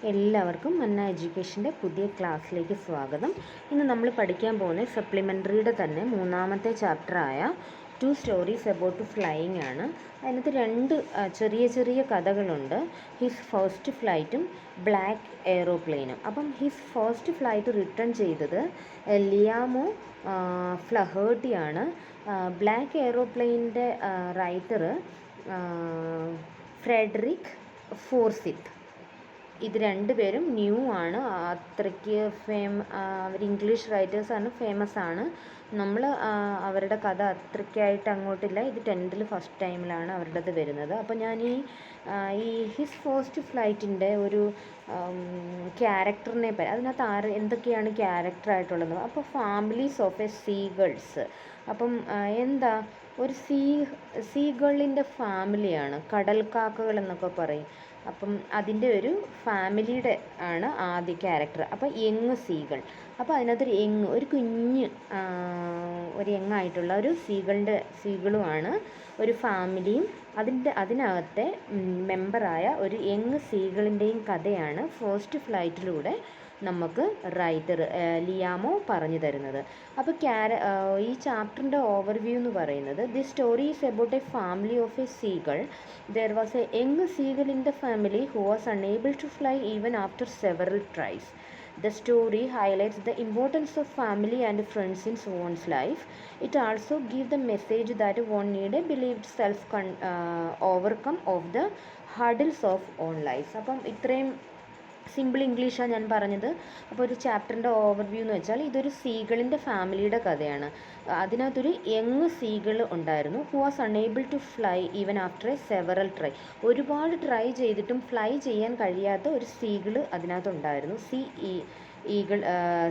എല്ലാവർക്കും മന്ന എഡ്യൂക്കേഷൻ്റെ പുതിയ ക്ലാസ്സിലേക്ക് സ്വാഗതം. ഇന്ന് നമ്മൾ പഠിക്കാൻ പോകുന്നത് സപ്ലിമെൻ്ററിയുടെ തന്നെ മൂന്നാമത്തെ ചാപ്റ്ററായ 2 സ്റ്റോറീസ് അബൌട്ട് ഫ്ലൈയിങ് ആണ്. അതിനകത്ത് രണ്ട് ചെറിയ ചെറിയ കഥകളുണ്ട്. ഹിസ് ഫസ്റ്റ് ഫ്ലൈറ്റും ബ്ലാക്ക് എയ്റോപ്ലെയിനും. അപ്പം ഹിസ് ഫസ്റ്റ് ഫ്ലൈറ്റ് റിട്ടേൺ ചെയ്തത് ലിയാമോ ഫ്ലഹേർട്ടിയാണ്. ബ്ലാക്ക് എയ്റോപ്ലെയിനിൻ്റെ റൈറ്റർ ഫ്രെഡറിക് ഫോർസിത്ത്. ഇത് രണ്ടുപേരും ന്യൂ ആണ്, അത്രയ്ക്ക് അവർ ഇംഗ്ലീഷ് റൈറ്റേഴ്സാണ്, ഫേമസ് ആണ്. നമ്മൾ അവരുടെ കഥ അത്രയ്ക്കായിട്ട് അങ്ങോട്ടില്ല. ഇത് 10th ഫസ്റ്റ് ടൈമിലാണ് അവരുടേത് വരുന്നത്. അപ്പോൾ ഞാൻ ഈ ഹിസ് ഫസ്റ്റ് ഫ്ലൈറ്റിൻ്റെ ഒരു ക്യാരക്ടറിനെ അതിനകത്ത് എന്തൊക്കെയാണ് ക്യാരക്ടറായിട്ടുള്ളത്. അപ്പോൾ ഫാമിലീസ് ഓഫ് എ സീഗൾസ്. അപ്പം എന്താ ഒരു സീഗളിൻ്റെ ഫാമിലിയാണ്, കടൽക്കാക്കകൾ എന്നൊക്കെ പറയും. അപ്പം അതിൻ്റെ ഒരു ഫാമിലിയുടെ ആണ് ആദ്യ ക്യാരക്ടർ. അപ്പോൾ യങ് സീകൾ. അപ്പോൾ അതിനകത്തൊരു ഒരു കുഞ്ഞ് ഒരു യങ്ങായിട്ടുള്ള ഒരു സീകളുമാണ് ഒരു ഫാമിലിയും അതിനകത്തെ മെമ്പറായ ഒരു യങ് സീകളിൻ്റെയും കഥയാണ് ഫസ്റ്റ് ഫ്ലൈറ്റിലൂടെ നമുക്ക് റൈറ്റർ ലിയാമോ പറഞ്ഞു തരുന്നത്. അപ്പോൾ ഈ ചാപ്റ്ററിൻ്റെ ഓവർവ്യൂ എന്ന് പറയുന്നത്, the story is about a family of a seagull. There was a young seagull in the family who was unable to fly even after several tries. The story highlights the importance of family and friends in one's life. It also gives the message that one need a believed overcome of the hurdles of own life. അപ്പം ഇത്രയും simple ഇംഗ്ലീഷാണ് ഞാൻ പറഞ്ഞത്. അപ്പോൾ ഒരു ചാപ്റ്ററിൻ്റെ overview എന്ന് വെച്ചാൽ ഇതൊരു സീകളിൻ്റെ ഫാമിലിയുടെ കഥയാണ്. അതിനകത്തൊരു യങ് സീകൾ ഉണ്ടായിരുന്നു, who was unable to fly even after a several try. ഒരുപാട് ട്രൈ ചെയ്തിട്ടും ഫ്ലൈ ചെയ്യാൻ കഴിയാത്ത ഒരു സീകൾ അതിനകത്തുണ്ടായിരുന്നു.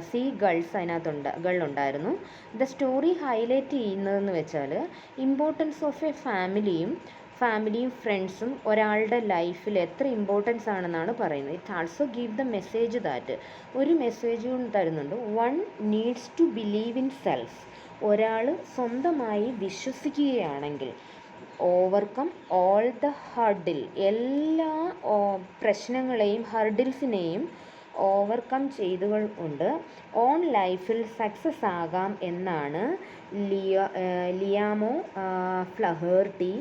സീ ഗൾസ് ഗളുണ്ടായിരുന്നു. ദ സ്റ്റോറി ഹൈലൈറ്റ് ചെയ്യുന്നതെന്ന് വെച്ചാൽ ഇമ്പോർട്ടൻസ് ഓഫ് എ ഫാമിലിയും ഫ്രണ്ട്സും ഒരാളുടെ ലൈഫിൽ എത്ര ഇമ്പോർട്ടൻസ് ആണെന്നാണ് പറയുന്നത്. It also give the message that, ഒരു മെസ്സേജ് തരുന്നുണ്ട്. One needs to believe in self. ഒരാൾ സ്വന്തമായി വിശ്വസിക്കുകയാണെങ്കിൽ ഓവർകം ഓൾ ദ ഹർഡിൽ, എല്ലാ പ്രശ്നങ്ങളെയും ഹർഡിൽസിനെയും ഓവർകം ചെയ്തുകൊണ്ട് ഓൺ ലൈഫിൽ സക്സസ് ആകാം എന്നാണ് ലിയാമോ ഫ്ലഹേർട്ടി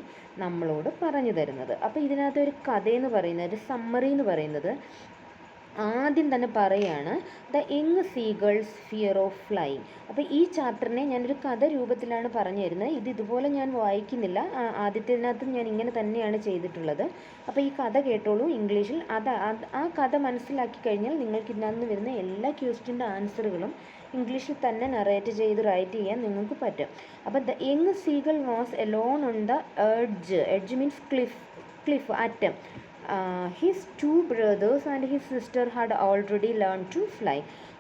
നമ്മളോട് പറഞ്ഞു തരുന്നത്. അപ്പോൾ ഇതിനകത്ത് ഒരു കഥയെന്ന് പറയുന്നത്, ഒരു സമ്മറി എന്ന് പറയുന്നത്, ആദ്യം തന്നെ പറയുകയാണ് the young seagulls fear of flying. അപ്പോൾ ഈ ചാപ്റ്ററിനെ ഞാനൊരു കഥ രൂപത്തിലാണ് പറഞ്ഞു തരുന്നത്. ഇതുപോലെ ഞാൻ വായിക്കുന്നില്ല, ആദ്യത്തിനകത്ത് ഞാൻ ഇങ്ങനെ തന്നെയാണ് ചെയ്തിട്ടുള്ളത്. അപ്പോൾ ഈ കഥ കേട്ടോളൂ ഇംഗ്ലീഷിൽ. ആ കഥ മനസ്സിലാക്കി കഴിഞ്ഞാൽ നിങ്ങൾക്ക് ഇതിനകത്ത് വരുന്ന എല്ലാ ക്വസ്റ്റ്യൻ്റെ ആൻസറുകളും ഇംഗ്ലീഷിൽ തന്നെ നറേറ്റ് ചെയ്ത് റൈറ്റ് ചെയ്യാൻ നിങ്ങൾക്ക് പറ്റും. അപ്പോൾ the young seagull was alone on the edge means cliff അറ്റം. His 2 brothers and his sister had already learn to fly.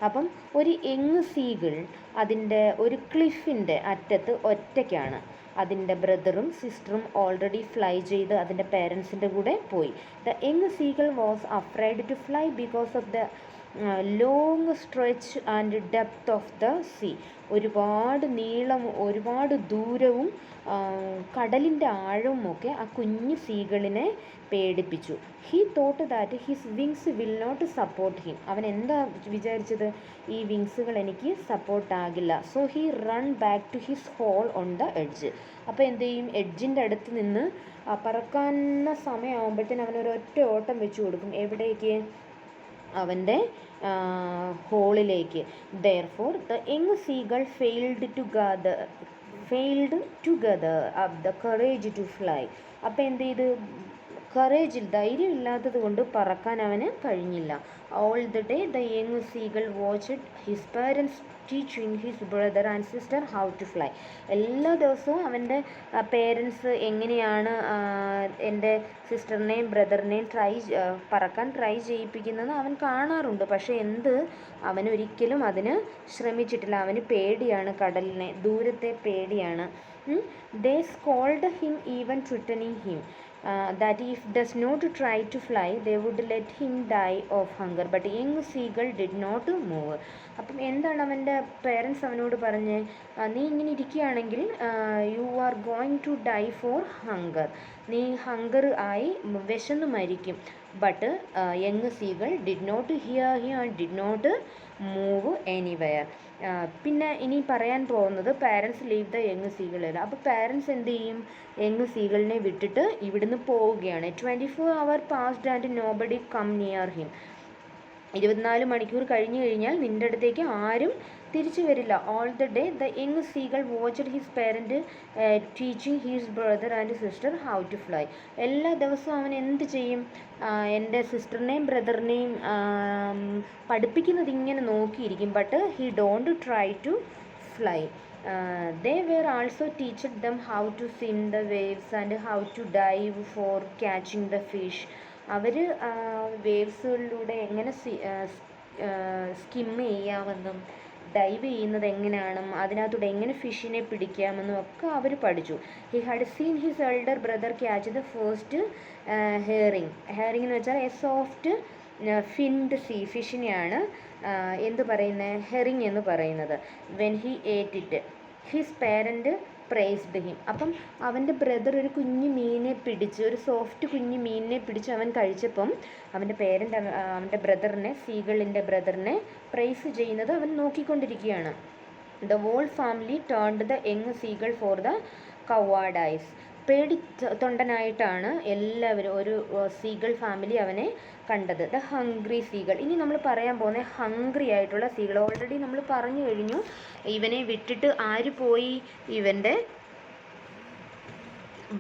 അപ്പം ഒരു യങ് സീഗിൾ അതിൻ്റെ ഒരു ക്ലിഫിൻ്റെ അറ്റത്ത് ഒറ്റയ്ക്കാണ്. അതിൻ്റെ ബ്രദറും സിസ്റ്ററും ഓൾറെഡി ഫ്ലൈ ചെയ്ത് അതിൻ്റെ പേരൻസിൻ്റെ കൂടെ പോയി. The young seagull was afraid to fly because of the long stretch and depth of the sea. ഒരുപാട് നീളം, ഒരുപാട് ദൂരവും കടലിൻ്റെ ആഴവും ഒക്കെ ആ കുഞ്ഞു സീകളിനെ പേടിപ്പിച്ചു. He thought that his wings will not support him. അവൻ എന്താ വിചാരിച്ചത്, ഈ വിങ്സുകൾ എനിക്ക് സപ്പോർട്ടാകില്ല. So he run back to his hole on the edge. അപ്പോൾ എന്ത് ചെയ്യും, എഡ്ജിൻ്റെ അടുത്ത് നിന്ന് പറക്കാനുള്ള സമയമാകുമ്പോഴത്തേന് അവനൊരൊറ്റ ഓട്ടം വെച്ച് കൊടുക്കും. എവിടേക്ക്, അവൻ്റെ ഹോളിലേക്ക്. Therefore the young seagull failed to gather up the courage to fly. അപ്പോൾ എന്ത് ചെയ്ത്, ധൈര്യം ഇല്ലാത്തത് കൊണ്ട് പറക്കാൻ അവന് കഴിഞ്ഞില്ല. All the day the young seagull watched his parents teaching his brother and sister how to fly. എല്ലാ ദിവസവും അവൻ്റെ പേരൻസ് എങ്ങനെയാണ് എൻ്റെ സിസ്റ്ററിനെയും ബ്രദറിനെയും പറക്കാൻ ട്രൈ ചെയ്യിപ്പിക്കുന്നത് അവൻ കാണാറുണ്ട്. പക്ഷേ അവനൊരിക്കലും അതിന് ശ്രമിച്ചിട്ടില്ല. അവന് പേടിയാണ്, കടലിനെ, ദൂരത്തെ പേടിയാണ്. They scolded him, even threatening him that if does not try to fly they would let him die of hunger, but young seagull did not move. അപ്പം എന്താണ് അവൻ്റെ പേരൻസ് അവനോട് പറഞ്ഞ്, നീ ഇങ്ങനെ ഇരിക്കുകയാണെങ്കിൽ you are going to die for hunger, നീ hunger ആയി വിശന്ന് മരിക്കും. But young seagull did not hear him and did not move anywhere. പിന്നെ ഇനി പറയാൻ പോകുന്നത് parents leave the young seagull. അപ്പോൾ പാരൻസ് എന്ത് ചെയ്യും? യങ് സീകളിനെ വിട്ടിട്ട് ഇവിടുന്ന് പോവുകയാണ്. 24 hours passed and nobody come near him. 24 മണിക്കൂർ കഴിഞ്ഞു കഴിഞ്ഞാൽ നിൻ്റെ അടുത്തേക്ക് ആരും തിരിച്ചു വരില്ല. All the day the young seagull watched his parent teaching his brother and sister how to fly. എല്ലാ ദിവസവും അവൻ എന്ത് ചെയ്യും? എൻ്റെ സിസ്റ്ററിനെയും ബ്രദറിനെയും പഠിപ്പിക്കുന്നത് ഇങ്ങനെ നോക്കിയിരിക്കും. But he don't try to fly. They were also teaching them how to swim the waves and how to dive for catching the fish. അവർ വേവ്സുകളിലൂടെ എങ്ങനെ സ്കിം ചെയ്യാമെന്നും ഡൈവ് ചെയ്യുന്നത് എങ്ങനെയാണെന്നും അതിനകത്തൂടെ എങ്ങനെ ഫിഷിനെ പിടിക്കാമെന്നും ഒക്കെ അവർ പഠിച്ചു. He had seen his elder brother catch the first herring. Herring എന്ന് വെച്ചാൽ എ സോഫ്റ്റ് ഫിൻഡ് സീ ഫിഷിനെയാണ് എന്ത് പറയുന്നത്? ഹെറിങ് എന്ന് പറയുന്നത്. When he ate it his parent praised him. അപ്പം അവൻ്റെ ബ്രദർ ഒരു കുഞ്ഞു മീനിനെ പിടിച്ച്, ഒരു സോഫ്റ്റ് കുഞ്ഞു മീനിനെ പിടിച്ച് അവൻ കഴിച്ചപ്പം അവൻ്റെ പേരൻ്റ് അവൻ്റെ ബ്രദറിനെ, സീകളിൻ്റെ ബ്രദറിനെ പ്രൈസ് ചെയ്യുന്നത് അവൻ നോക്കിക്കൊണ്ടിരിക്കുകയാണ്. The whole family turned the young seagull for the coward eyes. തൊണ്ടനായിട്ടാണ് എല്ലാവരും, ഒരു സീകൾ ഫാമിലി അവനെ കണ്ടത്. The hungry seagull. ഇനി നമ്മൾ പറയാൻ പോകുന്ന ഹംഗ്രി ആയിട്ടുള്ള സീകൾ. ഓൾറെഡി നമ്മൾ പറഞ്ഞു കഴിഞ്ഞു, ഇവനെ വിട്ടിട്ട് ആര് പോയി? ഇവൻ്റെ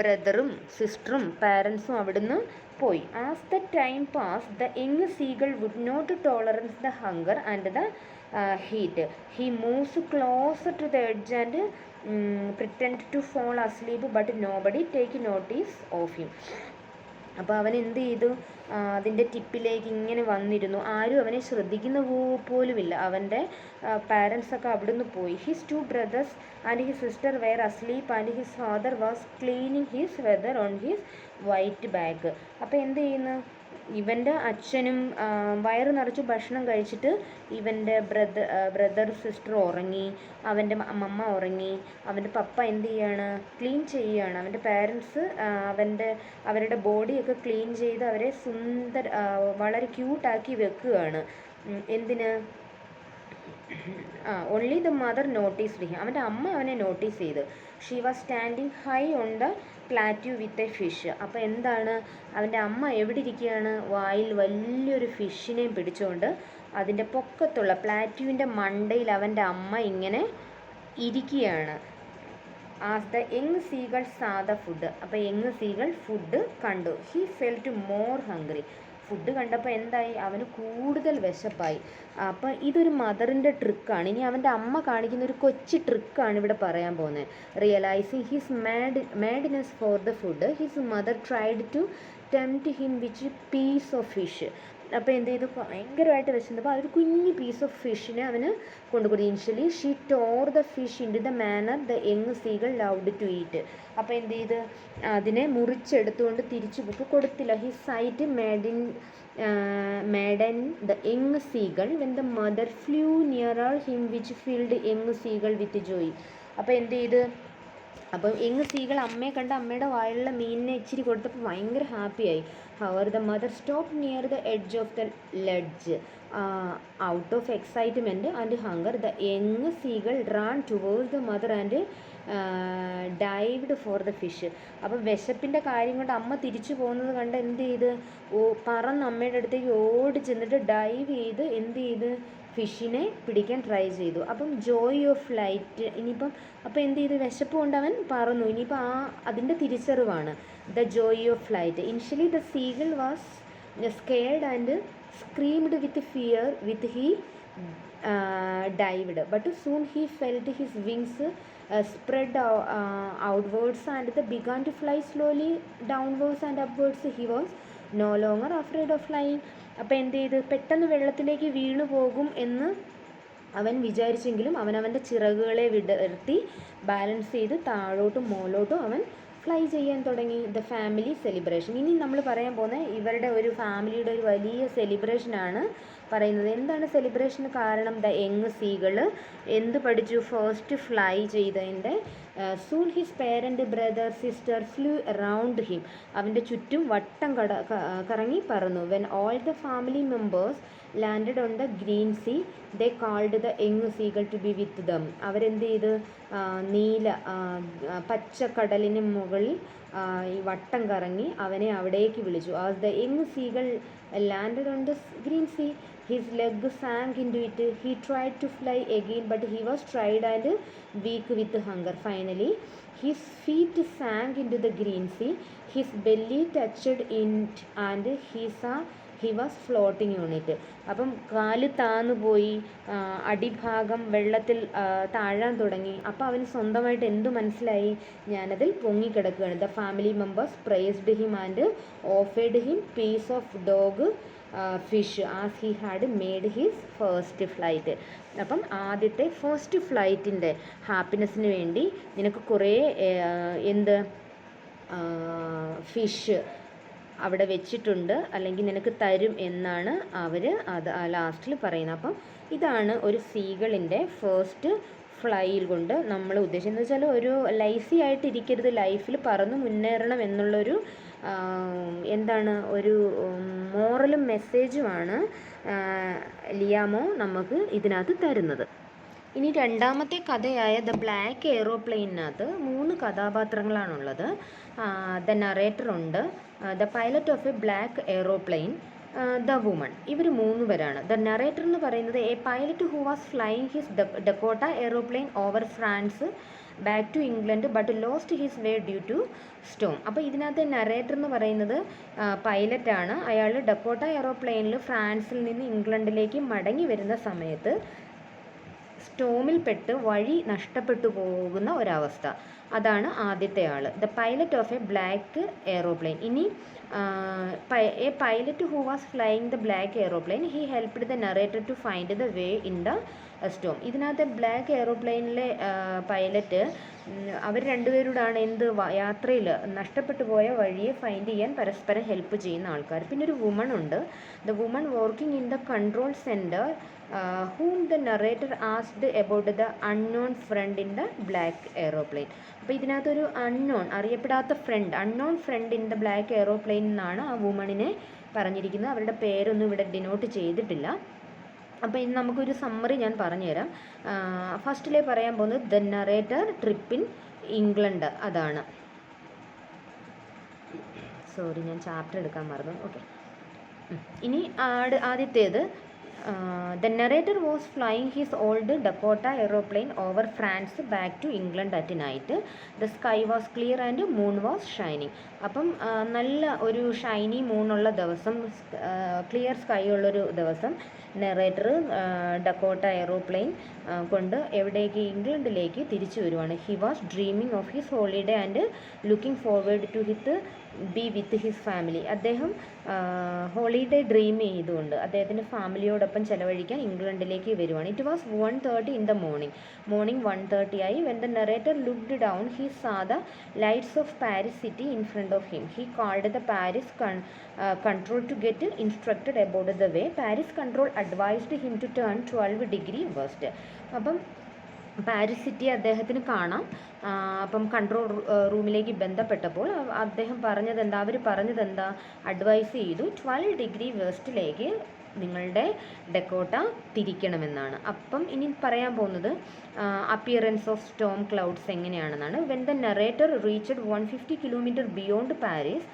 ബ്രദറും സിസ്റ്ററും പാരൻസും അവിടുന്ന് പോയി. As the time pass the young seagull would not tolerance the hunger and the heat. He moves closer to the edge and pretend to fall asleep but nobody take notice of him. അപ്പോൾ അവൻ എന്ത് ചെയ്തു? അതിൻ്റെ ടിപ്പിലേക്ക് ഇങ്ങനെ വന്നിരുന്നു. ആരും അവനെ ശ്രദ്ധിക്കുന്ന പോലുമില്ല. അവൻ്റെ പാരൻസൊക്കെ അവിടുന്ന് പോയി. His 2 brothers and his sister were asleep and his father was cleaning his feather on his white bag. അപ്പോൾ എന്ത് ചെയ്യുന്നു? ഇവൻ്റെ അച്ഛനും വയറ് നിറച്ച് ഭക്ഷണം കഴിച്ചിട്ട് ഇവൻ്റെ ബ്രദർ സിസ്റ്റർ ഉറങ്ങി, അവൻ്റെ അമ്മമ്മ ഉറങ്ങി. അവൻ്റെ പപ്പ എന്ത് ചെയ്യാണ്? ക്ലീൻ ചെയ്യുകയാണ്. അവൻ്റെ പാരൻസ് അവരുടെ ബോഡിയൊക്കെ ക്ലീൻ ചെയ്ത് അവരെ വളരെ ക്യൂട്ടാക്കി വെക്കുകയാണ്. എന്തിന്? Only the mother noticed him. അവൻ്റെ അമ്മ അവനെ നോട്ടീസ് ചെയ്ത്. She was standing high on the plateau with a fish. അപ്പോൾ എന്താണ്? അവൻ്റെ അമ്മ എവിടെ ഇരിക്കുകയാണ്? വായിൽ വലിയൊരു ഫിഷിനെ പിടിച്ചുകൊണ്ട് അതിൻ്റെ പൊക്കത്തുള്ള പ്ലാറ്റ്യൂവിൻ്റെ മണ്ടയിൽ അവൻ്റെ അമ്മ ഇങ്ങനെ ഇരിക്കുകയാണ്. ആസ് ദ യങ് സീകൾ സാ ദ ഫുഡ്. അപ്പോൾ യങ് സീകൾ ഫുഡ് കണ്ടു. He felt more hungry. Food കണ്ടപ്പോൾ എന്തായി? അവന് കൂടുതൽ വിശപ്പായി. അപ്പം ഇതൊരു മദറിൻ്റെ ട്രിക്കാണ്. ഇനി അവൻ്റെ അമ്മ കാണിക്കുന്ന ഒരു കൊച്ചു ട്രിക്കാണ് ഇവിടെ പറയാൻ പോകുന്നത്. Realising his madness for the food his mother tried to tempt him which piece of fish. അപ്പോൾ എന്ത് ചെയ്തു? ഭയങ്കരമായിട്ട് വിശന്നപ്പോൾ അതൊരു കുഞ്ഞ് പീസ് ഓഫ് ഫിഷിനെ അവന് കൊണ്ടുകൊടുത്തു. Initially she tore the fish in to the manner the young seagull loved to eat. അപ്പോൾ എന്ത് ചെയ്ത്? അതിനെ മുറിച്ചെടുത്തുകൊണ്ട് തിരിച്ചു കൊടുത്തില്ല. He sight madden the young seagull when the mother flew nearer him which filled young seagull with joy. അപ്പോൾ എന്ത് ചെയ്ത്? അപ്പം യങ് സീകൾ അമ്മയെ കണ്ട് അമ്മയുടെ വായിലുള്ള മീനിനെ ഇച്ചിരി കൊടുത്തപ്പോൾ ഭയങ്കര ഹാപ്പിയായി. However the mother stop near the edge of the ledge out of excitement and hunger. The young seagull ran towards the mother and dived for the fish. അപ്പം വിശപ്പിൻ്റെ കാര്യം കൊണ്ട് അമ്മ തിരിച്ചു പോകുന്നത് കണ്ട് എന്ത് ചെയ്ത്? പറന്ന് അമ്മയുടെ അടുത്തേക്ക് ഓടി ചെന്നിട്ട് ഡൈവ് ചെയ്ത് എന്ത് ചെയ്ത്? ഫിഷിനെ പിടിക്കാൻ ട്രൈ ചെയ്തു. അപ്പം ജോയ് ഓഫ് ഫ്ലൈറ്റ്. ഇനിയിപ്പം അപ്പോൾ എന്ത് ചെയ്തു? വിശപ്പ് കൊണ്ട് അവൻ പറന്നു. ഇനിയിപ്പോൾ അതിൻ്റെ തിരിച്ചറിവാണ് the joy of flight. Initially the seagull was scared and screamed with fear with he dived but soon he felt his wings spread outwards and they began to fly slowly downwards and upwards. He was no longer afraid of flying. അപ്പോൾ എന്ത് ചെയ്ത്? പെട്ടെന്ന് വെള്ളത്തിലേക്ക് വീണു പോകും എന്ന് അവൻ വിചാരിച്ചെങ്കിലും അവൻ്റെ ചിറകുകളെ വിടർത്തി ബാലൻസ് ചെയ്ത് താഴോട്ടും മുകളിലോട്ടും അവൻ ഫ്ലൈ ചെയ്യാൻ തുടങ്ങി. The family celebration. ഇനി നമ്മൾ പറയാൻ പോകുന്ന ഇവരുടെ ഒരു ഫാമിലിയുടെ ഒരു വലിയ സെലിബ്രേഷനാണ് പറയുന്നത്. എന്താണ് സെലിബ്രേഷന് കാരണം? ദ യങ് സീകൾ എന്ത് പഠിച്ചു? ഫസ്റ്റ് ഫ്ലൈ ചെയ്തതിൻ്റെ soon his parent brother sister flew around him. അവൻ്റെ ചുറ്റും വട്ടം കറങ്ങി പറന്നു. When all the family members landed on the green sea they called the young seagull to be with them. അവരെന്ത് ചെയ്ത് പച്ചക്കടലിന് മുകളിൽ ഈ വട്ടം കറങ്ങി അവനെ അവിടേക്ക് വിളിച്ചു. As the young seagull landed on the green sea his leg sank into it. He tried to fly again, but he was tired and weak with hunger. Finally, his feet sank into the green sea. His belly touched it and he was floating on it. അപ്പം കാല് താന്നു പോയി, അടിഭാഗം വെള്ളത്തിൽ താഴാൻ തുടങ്ങി. അപ്പോൾ അവന് സ്വന്തമായിട്ട് എന്തു മനസ്സിലായി? ഞാനതിൽ പൊങ്ങിക്കിടക്കുകയാണ്. The family members praised him and offered him piece of dog fish as he had made his first flight. അപ്പം ആദ്യത്തെ ഫസ്റ്റ് ഫ്ലൈറ്റിൻ്റെ ഹാപ്പിനെസ്സിന് വേണ്ടി നിനക്ക് കുറേ ഫിഷ് അവിടെ വെച്ചിട്ടുണ്ട്, അല്ലെങ്കിൽ നിനക്ക് തരും എന്നാണ് അവർ അത് ലാസ്റ്റിൽ പറയുന്നത്. അപ്പം ഇതാണ് ഒരു സീകളിൻ്റെ ഫസ്റ്റ് ഫ്ലൈയിൽ കൊണ്ട് നമ്മൾ ഉദ്ദേശിക്കുന്നത്. വെച്ചാൽ ഒരു ലൈസി ആയിട്ട് ഇരിക്കരുത്, ലൈഫിൽ പറന്ന് മുന്നേറണം എന്നുള്ളൊരു ഒരു മോറലും മെസ്സേജുമാണ് ലിയാമോ നമുക്ക് ഇതിനകത്ത് തരുന്നത്. ഇനി രണ്ടാമത്തെ കഥയായ ദ ബ്ലാക്ക് എയ്റോപ്ലെയിനകത്ത് 3 കഥാപാത്രങ്ങളാണുള്ളത്. ദ നറേറ്റർ ഉണ്ട്, the pilot of a black aeroplane, the woman. ഇവർ 3 പേരാണ്. ദ നറേറ്റർ എന്ന് പറയുന്നത് a pilot who was flying his Dakota aeroplane over France back to England but lost his way due to storm. അപ്പോൾ ഇതിനകത്ത് narrator എന്ന് പറയുന്നത് പൈലറ്റാണ്. അയാൾ Dakota എയ്റോപ്ലെയിനിൽ ഫ്രാൻസിൽ നിന്ന് ഇംഗ്ലണ്ടിലേക്ക് മടങ്ങി വരുന്ന സമയത്ത് സ്റ്റോമിൽപ്പെട്ട് വഴി നഷ്ടപ്പെട്ടു പോകുന്ന ഒരവസ്ഥ. അതാണ് ആദ്യത്തെ ആൾ, the pilot of a black aeroplane. ഇനി a pilot who was flying the black aeroplane he helped the narrator to find the way in the storm. ഇതിനകത്ത് ബ്ലാക്ക് എയ്റോപ്ലെയിനിലെ പൈലറ്റ് അവർ രണ്ടുപേരോടാണ് യാത്രയിൽ നഷ്ടപ്പെട്ടു പോയ വഴിയെ ഫൈൻഡ് ചെയ്യാൻ പരസ്പരം ഹെൽപ്പ് ചെയ്യുന്ന ആൾക്കാർ. പിന്നെ ഒരു വുമൺ ഉണ്ട്, the woman working in the control centre whom the narrator asked about the unknown friend in the black aeroplane. അപ്പോൾ ഇതിനകത്തൊരു അറിയപ്പെടാത്ത unknown friend in the black aeroplane എന്നാണ് ആ വുമണിനെ പറഞ്ഞിരിക്കുന്നത്. അവരുടെ പേരൊന്നും ഇവിടെ ഡിനോട്ട് ചെയ്തിട്ടില്ല. അപ്പോൾ ഇന്ന് നമുക്കൊരു സമ്മറി ഞാൻ പറഞ്ഞുതരാം. ഫസ്റ്റിലെ പറയാൻ പോകുന്നത് the narrator trip in England, അതാണ്. സോറി, ഞാൻ ചാപ്റ്റർ എടുക്കാൻ മറന്നു. ഓക്കെ, ഇനി ആദ്യത്തേത് the narrator was flying his old Dakota aeroplane over France back to England at night. The sky was clear and moon was shining. അപ്പം നല്ല ഒരു ഷൈനി മൂണുള്ള ദിവസം, ക്ലിയർ സ്കൈ ഉള്ളൊരു ദിവസം നെറേറ്റർ ഡക്കോട്ട എയ്റോപ്ലെയിൻ കൊണ്ട് ഇംഗ്ലണ്ടിലേക്ക് തിരിച്ചു വരുവാണ്. He was dreaming of his holiday and looking forward to be with his family. അദ്ദേഹം ഹോളിഡേ ഡ്രീം ചെയ്തുകൊണ്ട് അദ്ദേഹത്തിൻ്റെ ഫാമിലിയോടൊപ്പം ചെലവഴിക്കാൻ ഇംഗ്ലണ്ടിലേക്ക് വരുവാണ്. It was 1:30 in the morning. 1:30 ആയി. When the narrator looked down he saw the lights of Paris city in front of him. He called the Paris control to get instructed about the way. Paris control advised him to turn 12 degree west. അപ്പം Paris city അദ്ദേഹത്തിന് കാണാം. അപ്പം control റൂമിലേക്ക് ബന്ധപ്പെട്ടപ്പോൾ അവർ പറഞ്ഞതെന്താ advice ചെയ്തു 12 degree വെസ്റ്റിലേക്ക് നിങ്ങളുടെ Dakota തിരിക്കണമെന്നാണ്. അപ്പം ഇനി പറയാൻ പോകുന്നത് അപ്പിയറൻസ് ഓഫ് സ്റ്റോം ക്ലൗഡ്സ് എങ്ങനെയാണെന്നാണ്. When the narrator reached 150 kilometer beyond Paris,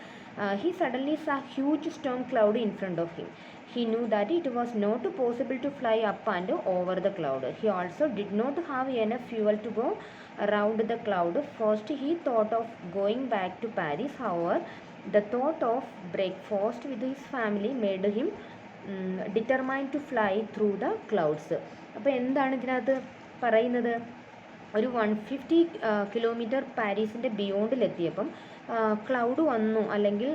he suddenly saw a huge storm cloud in front of him. He knew that it was not possible to fly up and over the cloud. He also did not have enough fuel to go around the cloud. First, he thought of going back to Paris. However, the thought of breakfast with his family made him determined to fly through the clouds. അപ്പോൾ എന്താണ് ഇതിനകത്ത് പറയുന്നത്? ഒരു 150 kilometer പാരീസിൻ്റെ ബിയോണ്ടിലെത്തിയപ്പം cloud വന്നു, അല്ലെങ്കിൽ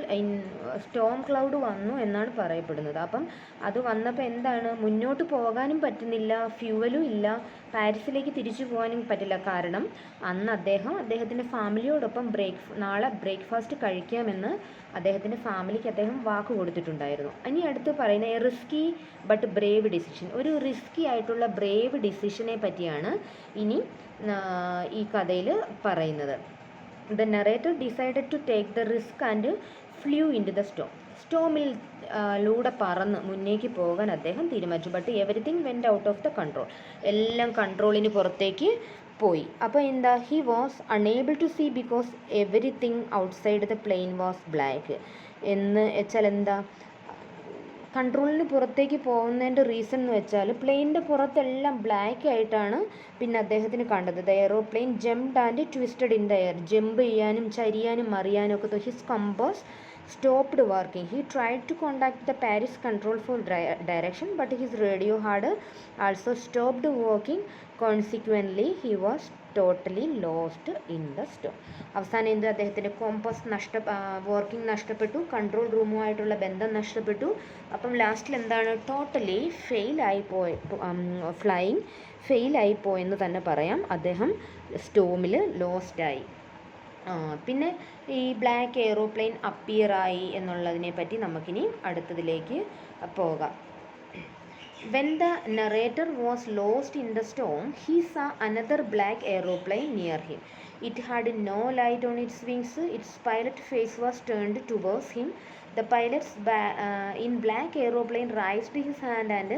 Storm cloud വന്നു എന്നാണ് പറയപ്പെടുന്നത്. അപ്പം അത് വന്നപ്പോൾ എന്താണ്, മുന്നോട്ട് പോകാനും പറ്റുന്നില്ല, ഫ്യൂവലും ഇല്ല, പാരീസിലേക്ക് തിരിച്ചു പോകാനും പറ്റില്ല. കാരണം അന്ന് അദ്ദേഹത്തിൻ്റെ ഫാമിലിയോടൊപ്പം നാളെ ബ്രേക്ക്ഫാസ്റ്റ് കഴിക്കാമെന്ന് അദ്ദേഹത്തിൻ്റെ ഫാമിലിക്ക് അദ്ദേഹം വാക്ക് കൊടുത്തിട്ടുണ്ടായിരുന്നു. ഇനി അടുത്ത് പറയുന്ന റിസ്കി ബട്ട് ബ്രേവ് ഡിസിഷൻ, ഒരു റിസ്കി ആയിട്ടുള്ള ബ്രേവ് ഡിസിഷനെ പറ്റിയാണ് ഇനി ഈ കഥയിൽ പറയുന്നത്. The narrator decided to take the risk and flew in to the സ്റ്റോമിൽ ലൂടെ പറന്ന് മുന്നേക്ക് പോകാൻ അദ്ദേഹം തീരുമാനിച്ചു. But everything went out of the control, എല്ലാം കൺട്രോളിന് പുറത്തേക്ക് പോയി. അപ്പോൾ എന്താ, he was unable to see because everything outside the plane was black എന്ന് വെച്ചാൽ എന്താ, കൺട്രോളിന് പുറത്തേക്ക് പോകുന്നതിൻ്റെ റീസൺ എന്ന് വെച്ചാൽ പ്ലെയിനിൻ്റെ പുറത്തെല്ലാം ബ്ലാക്ക് ആയിട്ടാണ് പിന്നെ അദ്ദേഹത്തിന് കണ്ടത്. The aeroplane jumped and twisted in the air, jump ചെയ്യാനും ചരിയാനും മറിയാനും ഒക്കെ. His compass stopped working. He tried to contact the Paris control for direction, but his radio had also stopped working. Consequently, he was totally lost in the storm. അവസാനം എന്ത്, അദ്ദേഹത്തിൻ്റെ compass working നഷ്ടപ്പെട്ടു, control റൂമുമായിട്ടുള്ള ബന്ധം നഷ്ടപ്പെട്ടു. അപ്പം ലാസ്റ്റിൽ എന്താണ്, totally flying ഫെയിലായിപ്പോയെന്ന് തന്നെ പറയാം. അദ്ദേഹം സ്റ്റോമിൽ ലോസ്റ്റായി. പിന്നെ ഈ ബ്ലാക്ക് എയ്റോപ്ലെയിൻ അപ്പിയറായി എന്നുള്ളതിനെ പറ്റി നമുക്കിനി അടുത്തതിലേക്ക് പോകാം. When the narrator was lost in the storm, he saw another black aeroplane near him. It had no light on its wings. Its pilot face was turned towards him. The pilot in black aeroplane raised his hand and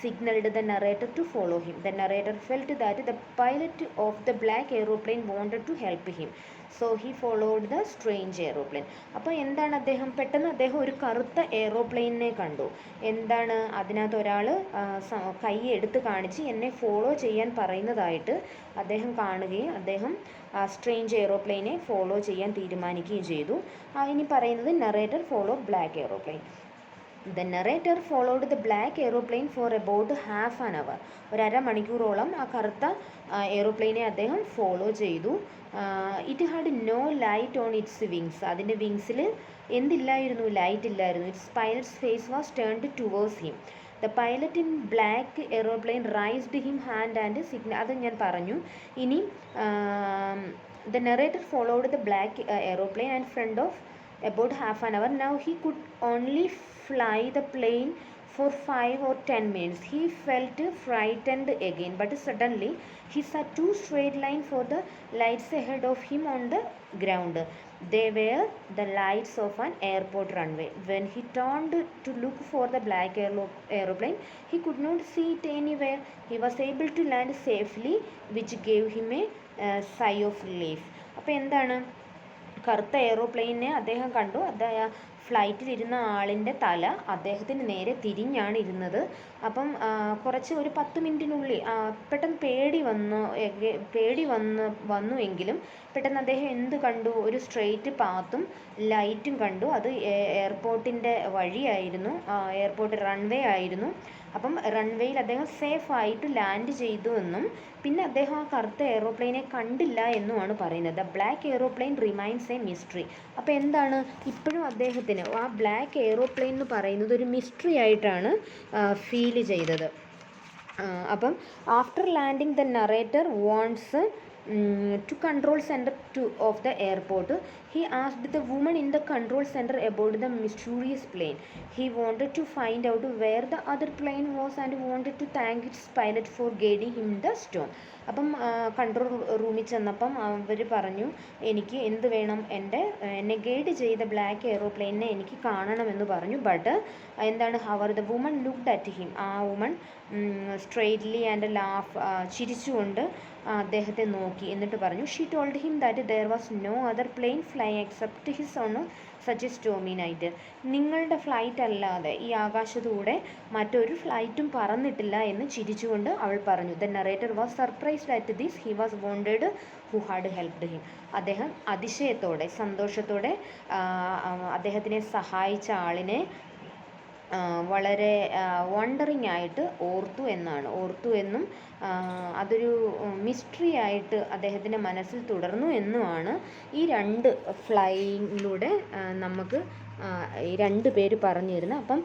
signaled the narrator to follow him. The narrator felt that the pilot of the black aeroplane wanted to help him. So he followed the strange aeroplane. അപ്പോൾ എന്താണ്, പെട്ടെന്ന് അദ്ദേഹം ഒരു കറുത്ത എയ്റോപ്ലെയിനെ കണ്ടു. എന്താണ്, അതിനകത്ത് ഒരാൾ കൈ എടുത്ത് കാണിച്ച് എന്നെ ഫോളോ ചെയ്യാൻ പറയുന്നതായിട്ട് അദ്ദേഹം കാണുകയും അദ്ദേഹം സ്ട്രേഞ്ച് എയ്റോപ്ലെയിനെ ഫോളോ ചെയ്യാൻ തീരുമാനിക്കുകയും ചെയ്തു. ഇനി പറയുന്നത് narrator follow black aeroplane. The narrator followed the black aeroplane for about half an hour. ഒരു അരമണിക്കൂറോളം ആ കറുത്ത എയ്റോപ്ലെയിനെ അദ്ദേഹം ഫോളോ ചെയ്തു. It had no light on its wings, അതിൻ്റെ വിങ്സിൽ എന്തില്ലായിരുന്നു, ലൈറ്റ് ഇല്ലായിരുന്നു. Its pilot's face was turned towards him. The pilot in black aeroplane raised him hand and signal, അത് ഞാൻ പറഞ്ഞു. ഇനി the narrator followed the black aeroplane and front of about half an hour. Now he could only fly the plane for 5 or 10 minutes. He felt frightened again, but suddenly he saw two straight lines for the lights ahead of him on the ground. They were the lights of an airport runway. When he turned to look for the black aeroplane, he could not see it anywhere. He was able to land safely, which gave him a sigh of relief. അപ്പോൾ എന്താണ്, കറുത്ത എയ്റോപ്ലെയിനെ അദ്ദേഹം കണ്ടു. ഫ്ലൈറ്റിലിരുന്ന ആളിൻ്റെ തല അദ്ദേഹത്തിന് നേരെ തിരിഞ്ഞാണ് ഇരുന്നത്. അപ്പം കുറച്ച് ഒരു 10 മിനിറ്റിനുള്ളിൽ പെട്ടെന്ന് പേടി വന്നു എങ്കിലും പെട്ടെന്ന് അദ്ദേഹം എന്ത് കണ്ടു, ഒരു സ്ട്രെയിറ്റ് പാത്തും ലൈറ്റും കണ്ടു. അത് എയർപോർട്ടിൻ്റെ വഴിയായിരുന്നു, എയർപോർട്ട് റൺവേ ആയിരുന്നു. അപ്പം റൺവേയിൽ അദ്ദേഹം സേഫായിട്ട് ലാൻഡ് ചെയ്തു എന്നും പിന്നെ അദ്ദേഹം ആ കറുത്ത എയ്റോപ്ലെയിനെ കണ്ടില്ല എന്നുമാണ് പറയുന്നത്. The black aeroplane remains A mystery. അപ്പോൾ എന്താണ്, ഇപ്പോഴും അദ്ദേഹത്തിന് ആ ബ്ലാക്ക് എയ്റോപ്ലെയിൻ എന്ന് പറയുന്നത് ഒരു മിസ്റ്ററി ആയിട്ടാണ് ഫീൽ ചെയ്തത്. അപ്പം after landing the narrator wants to control center of the airport. He asked the woman in the control center about the mysterious plane. He wanted to find out where the other plane was and wanted to thank its pilot for guiding him in the storm. അപ്പം control റൂമിൽ ചെന്നപ്പം അവർ പറഞ്ഞു, എനിക്ക് എന്ത് വേണം, എന്നെ guide ചെയ്ത black എയ്റോപ്ലെയിനെ എനിക്ക് കാണണമെന്ന് പറഞ്ഞു. ബട്ട് എന്താണ്, however the woman looked at him. ആ വുമൺ സ്ട്രെയിറ്റ്ലി ആൻഡ് ചിരിച്ചുകൊണ്ട് അദ്ദേഹത്തെ നോക്കി. എന്നിട്ട് പറഞ്ഞു, she told him that there was no other plane fly except his own such a stormy night. നിങ്ങളുടെ ഫ്ലൈറ്റ് അല്ലാതെ ഈ ആകാശത്തൂടെ മറ്റൊരു ഫ്ലൈറ്റും പറന്നിട്ടില്ല എന്ന് ചിരിച്ചുകൊണ്ട് അവൾ പറഞ്ഞു. The narrator was surprised at this. He was wanted who had helped him. അദ്ദേഹം അതിശയത്തോടെ സന്തോഷത്തോടെ അദ്ദേഹത്തിനെ സഹായിച്ച ആളിനെ വളരെ വണ്ടറിങ് ആയിട്ട് ഓർത്തു എന്നാണ്. ഓർത്തു എന്നും അതൊരു മിസ്റ്ററി ആയിട്ട് അദ്ദേഹത്തിൻ്റെ മനസ്സിൽ തുടർന്നു എന്നുമാണ് ഈ രണ്ട് ഫ്ലൈയിങ്ങിലൂടെ നമുക്ക് ഈ രണ്ട് പേര് പറഞ്ഞു തരുന്നത്. അപ്പം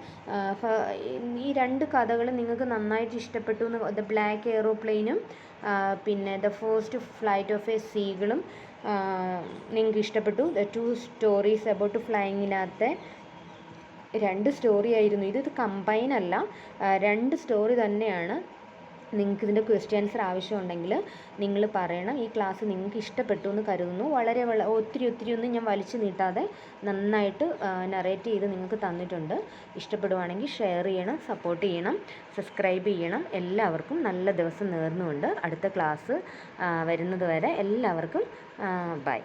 ഈ രണ്ട് കഥകൾ നിങ്ങൾക്ക് നന്നായിട്ട് ഇഷ്ടപ്പെട്ടു എന്ന്, ദ ബ്ലാക്ക് എയ്റോപ്ലെയിനും പിന്നെ the first flight of a സീകളും നിങ്ങൾക്ക് ഇഷ്ടപ്പെട്ടു. ദ ടു സ്റ്റോറീസ് അബൌട്ട് ഫ്ലൈയിങ്ങിനകത്തെ രണ്ട് സ്റ്റോറി ആയിരുന്നു ഇത് കമ്പൈൻ അല്ല, രണ്ട് സ്റ്റോറി തന്നെയാണ്. നിങ്ങൾക്ക് ഇതിൻ്റെ ക്വസ്റ്റ്യൻ ആൻസർ ആവശ്യമുണ്ടെങ്കിൽ നിങ്ങൾ പറയണം. ഈ ക്ലാസ് നിങ്ങൾക്ക് ഇഷ്ടപ്പെട്ടു എന്ന് കരുതുന്നു. വളരെ ഒത്തിരി ഒന്നും ഞാൻ വലിച്ചു നീട്ടാതെ നന്നായിട്ട് നറേറ്റ് ചെയ്ത് നിങ്ങൾക്ക് തന്നിട്ടുണ്ട്. ഇഷ്ടപ്പെടുവാണെങ്കിൽ ഷെയർ ചെയ്യണം, സപ്പോർട്ട് ചെയ്യണം, സബ്സ്ക്രൈബ് ചെയ്യണം. എല്ലാവർക്കും നല്ല ദിവസം നേർന്നുകൊണ്ട് അടുത്ത ക്ലാസ് വരുന്നത് വരെ എല്ലാവർക്കും ബൈ.